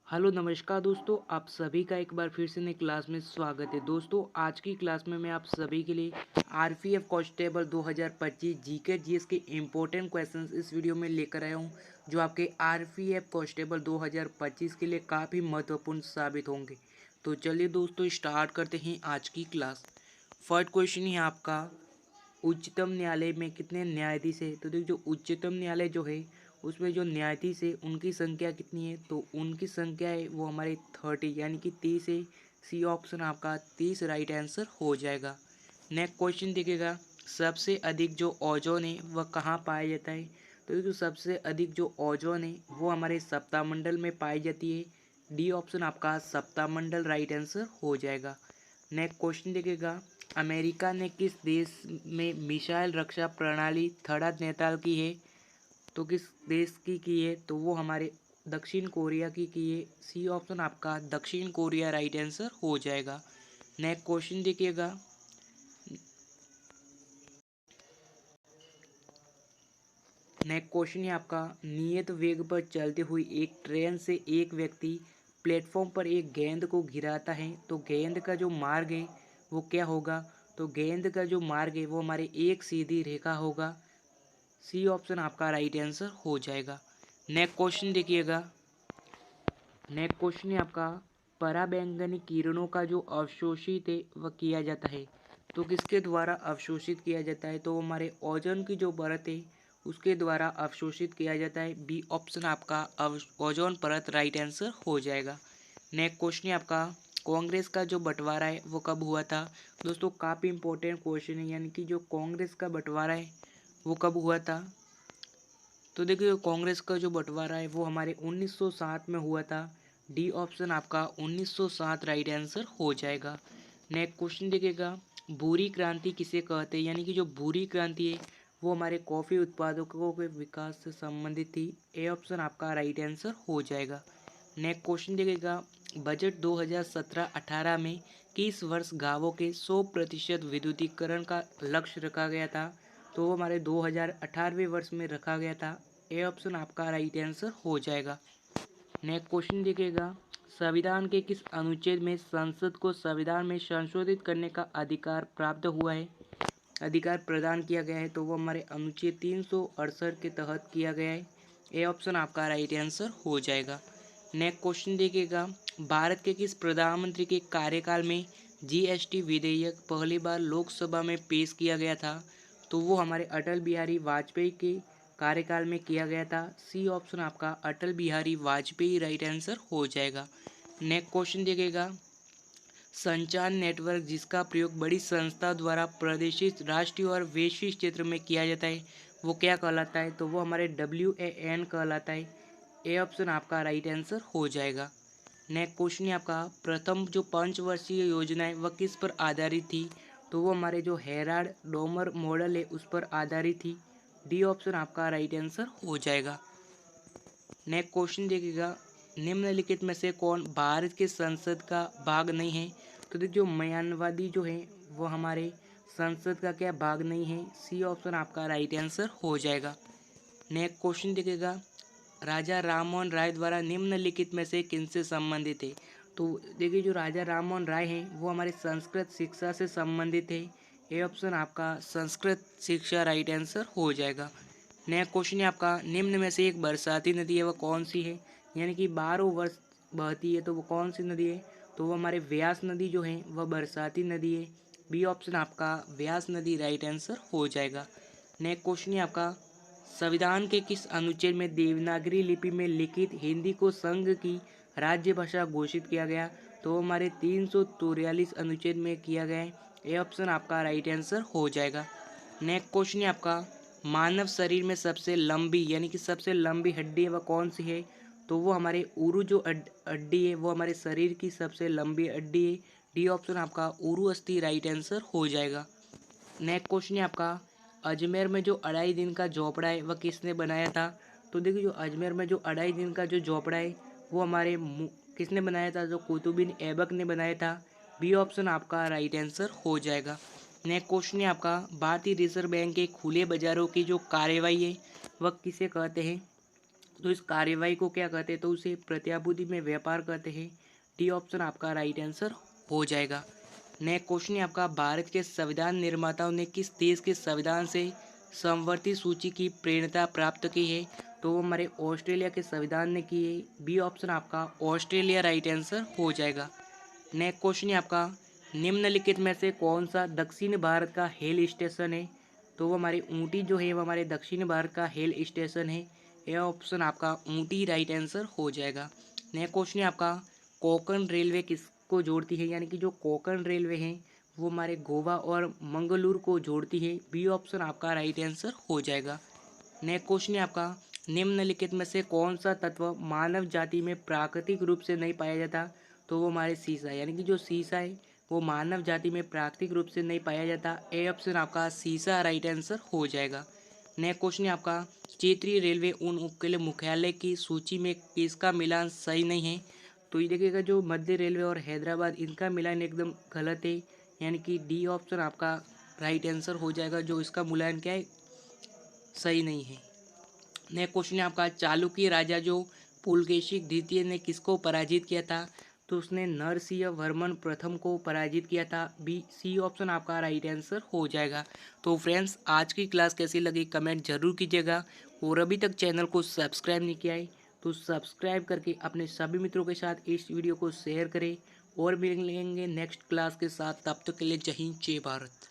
Hello नमस्कार दोस्तों, आप सभी का एक बार फिर से नई क्लास में स्वागत है। दोस्तों आज की क्लास में मैं आप सभी के लिए आरपीएफ कांस्टेबल 2025 जीके जीएस के इम्पोर्टेंट क्वेश्चंस इस वीडियो में लेकर आया हूं, जो आपके आरपीएफ कांस्टेबल 2025 के लिए काफ़ी महत्वपूर्ण साबित होंगे। तो चलिए दोस्तों स्टार्ट करते हैं आज की क्लास। फर्स्ट क्वेश्चन है आपका, उच्चतम न्यायालय में कितने न्यायाधीश है? तो देखिए जो उच्चतम न्यायालय जो है उसमें जो न्यायाधीश है उनकी संख्या कितनी है? तो उनकी संख्या है वो हमारे 30 यानी कि 30 है। सी ऑप्शन आपका 30 राइट आंसर हो जाएगा। नेक्स्ट क्वेश्चन देखिएगा, सबसे अधिक जो ओजोन है वह कहाँ पाया जाता है? तो देखिए सबसे अधिक जो ओजोन है वो हमारे सप्तामंडल में पाई जाती है। डी ऑप्शन आपका सप्तामंडल राइट आंसर हो जाएगा। नेक्स्ट क्वेश्चन देखिएगा, अमेरिका ने किस देश में मिसाइल रक्षा प्रणाली थड़ा नैनीताल की है? तो किस देश की है? तो वो हमारे दक्षिण कोरिया की है। सी ऑप्शन आपका दक्षिण कोरिया राइट आंसर हो जाएगा। नेक्स्ट क्वेश्चन देखिएगा, नेक्स्ट क्वेश्चन है आपका, नियत वेग पर चलते हुए एक ट्रेन से एक व्यक्ति प्लेटफॉर्म पर एक गेंद को गिराता है, तो गेंद का जो मार्ग है वो क्या होगा? तो गेंद का जो मार्ग है वो हमारे एक सीधी रेखा होगा। सी ऑप्शन आपका राइट आंसर हो जाएगा। नेक्स्ट क्वेश्चन देखिएगा, नेक्स्ट क्वेश्चन है आपका, पराबैंगनी किरणों का जो अवशोषित है वह किया जाता है, तो किसके द्वारा अवशोषित किया जाता है? तो हमारे ओजोन की जो परत है उसके द्वारा अवशोषित किया जाता है। बी ऑप्शन आपका ओजोन परत राइट आंसर हो जाएगा। नेक्स्ट क्वेश्चन है आपका, कांग्रेस का जो बंटवारा है वो कब हुआ था? दोस्तों काफ़ी इंपॉर्टेंट क्वेश्चन है, यानी कि जो कांग्रेस का बंटवारा है वो कब हुआ था? तो देखिए कांग्रेस का जो बंटवारा है वो हमारे 1907 में हुआ था। डी ऑप्शन आपका 1907 राइट आंसर हो जाएगा। नेक्स्ट क्वेश्चन देखिएगा, भूरी क्रांति किसे कहते हैं? यानी कि जो भूरी क्रांति है वो हमारे कॉफ़ी उत्पादकों के विकास से संबंधित थी। ए ऑप्शन आपका राइट आंसर हो जाएगा। नेक्स्ट क्वेश्चन देखिएगा, बजट 2017-18 में किस वर्ष गांवों के 100% विद्युतीकरण का लक्ष्य रखा गया था? तो वो हमारे 2018वें वर्ष में रखा गया था। ए ऑप्शन आपका राइट आंसर हो जाएगा। नेक्स्ट क्वेश्चन देखिएगा, संविधान के किस अनुच्छेद में संसद को संविधान में संशोधित करने का अधिकार प्राप्त हुआ है, अधिकार प्रदान किया गया है? तो वो हमारे अनुच्छेद 368 के तहत किया गया है। ए ऑप्शन आपका राइट आंसर हो जाएगा। नेक्स्ट क्वेश्चन देखिएगा, भारत के किस प्रधानमंत्री के कार्यकाल में जीएसटी विधेयक पहली बार लोकसभा में पेश किया गया था? तो वो हमारे अटल बिहारी वाजपेयी के कार्यकाल में किया गया था। सी ऑप्शन आपका अटल बिहारी वाजपेयी राइट आंसर हो जाएगा। नेक्स्ट क्वेश्चन देखिएगा, संचार नेटवर्क जिसका प्रयोग बड़ी संस्था द्वारा प्रदेशित राष्ट्रीय और वैश्विक क्षेत्र में किया जाता है वो क्या कहलाता है? तो वो हमारे WAN कहलाता है। ए ऑप्शन आपका राइट आंसर हो जाएगा। नेक्स्ट क्वेश्चन है आपका, प्रथम जो पंचवर्षीय योजना है वह किस पर आधारित थी? तो वो हमारे जो हेराल्ड डोमर मॉडल है उस पर आधारित थी। डी ऑप्शन आपका राइट आंसर हो जाएगा। नेक्स्ट क्वेश्चन देखिएगा, निम्नलिखित में से कौन भारत के संसद का भाग नहीं है? तो देखिए जो म्यानवादी जो है वो हमारे संसद का क्या भाग नहीं है? सी ऑप्शन आपका राइट आंसर हो जाएगा। नेक्स्ट क्वेश्चन देखिएगा, राजा राममोहन राय द्वारा निम्नलिखित में से किनसे संबंधित है? तो देखिए जो राजा राममोहन राय हैं वो हमारे संस्कृत शिक्षा से संबंधित है। ए ऑप्शन आपका संस्कृत शिक्षा राइट आंसर हो जाएगा। नया क्वेश्चन है आपका, निम्न में से एक बरसाती नदी है वह कौन सी है? यानी कि 12 वर्ष बहती है तो वो कौन सी नदी है? तो वो हमारे व्यास नदी जो है वह बरसाती नदी है। बी ऑप्शन आपका व्यास नदी राइट आंसर हो जाएगा। नेक्स्ट क्वेश्चन है आपका, संविधान के किस अनुच्छेद में देवनागरी लिपि में लिखित हिंदी को संघ की राज्य भाषा घोषित किया गया? तो हमारे 343 अनुच्छेद में किया गया है। ए ऑप्शन आपका राइट आंसर हो जाएगा। नेक्स्ट क्वेश्चन है आपका, मानव शरीर में सबसे लंबी यानी कि सबसे लंबी हड्डी है वह कौन सी है? तो वो हमारे उरु जो हड्डी है वो हमारे शरीर की सबसे लंबी हड्डी है। डी ऑप्शन आपका उरु अस्थि राइट आंसर हो जाएगा। नेक्स्ट क्वेश्चन है आपका, अजमेर में जो 2.5 दिन का झोपड़ा है वह किसने बनाया था? तो देखिए जो अजमेर में जो 2.5 दिन का जो झोपड़ा है वो हमारे किसने बनाया था? जो कुतुबुद्दीन ऐबक ने बनाया था। बी ऑप्शन आपका राइट आंसर हो जाएगा। नेक्स्ट क्वेश्चन है आपका, भारतीय रिजर्व बैंक के खुले बाजारों की जो कार्यवाही है वह किसे कहते हैं? तो इस कार्यवाही को क्या कहते हैं, तो उसे प्रत्याभूति में व्यापार कहते हैं। डी ऑप्शन आपका राइट आंसर हो जाएगा। नेक्स्ट क्वेश्चन है आपका, भारत के संविधान निर्माताओं ने किस देश के संविधान से समवर्ती सूची की प्रेरणा प्राप्त की है, तो वो हमारे ऑस्ट्रेलिया के संविधान ने की है। बी ऑप्शन आपका ऑस्ट्रेलिया राइट आंसर हो जाएगा। नेक्स्ट क्वेश्चन है आपका, निम्नलिखित में से कौन सा दक्षिण भारत का हिल स्टेशन है, तो वो हमारे ऊटी जो है वो हमारे दक्षिण भारत का हिल स्टेशन है। यह ऑप्शन आपका ऊटी राइट आंसर हो जाएगा। नेक्स्ट क्वेश्चन है आपका, कोंकण रेलवे किसको जोड़ती है, यानी कि जो कोंकण रेलवे है वो हमारे गोवा और मंगलुरु को जोड़ती है। बी ऑप्शन आपका राइट आंसर हो जाएगा। नेक्स्ट क्वेश्चन है आपका, निम्नलिखित में से कौन सा तत्व मानव जाति में प्राकृतिक रूप से नहीं पाया जाता, तो वो हमारे सीसा, यानी कि जो सीसा है वो मानव जाति में प्राकृतिक रूप से नहीं पाया जाता। ए ऑप्शन आपका सीसा राइट आंसर हो जाएगा। नेक्स्ट क्वेश्चन है आपका, क्षेत्रीय रेलवे उन उपकेंद्र मुख्यालय की सूची में किसका मिलान सही नहीं है, तो ये देखिएगा जो मध्य रेलवे और हैदराबाद इनका मिलान एकदम गलत है, यानी कि डी ऑप्शन आपका राइट आंसर हो जाएगा। जो इसका मूल्यांकन क्या है, सही नहीं है। नेक्स्ट क्वेश्चन है आपका, चालुक्य राजा जो पुलकेशी द्वितीय ने किसको पराजित किया था, तो उसने नरसिंह वर्मन प्रथम को पराजित किया था। बी सी ऑप्शन आपका राइट आंसर हो जाएगा। तो फ्रेंड्स, आज की क्लास कैसी लगी कमेंट जरूर कीजिएगा, और अभी तक चैनल को सब्सक्राइब नहीं किया है तो सब्सक्राइब करके अपने सभी मित्रों के साथ इस वीडियो को शेयर करें, और मिलेंगे नेक्स्ट क्लास के साथ। तब तक के लिए जय हिंद जय भारत।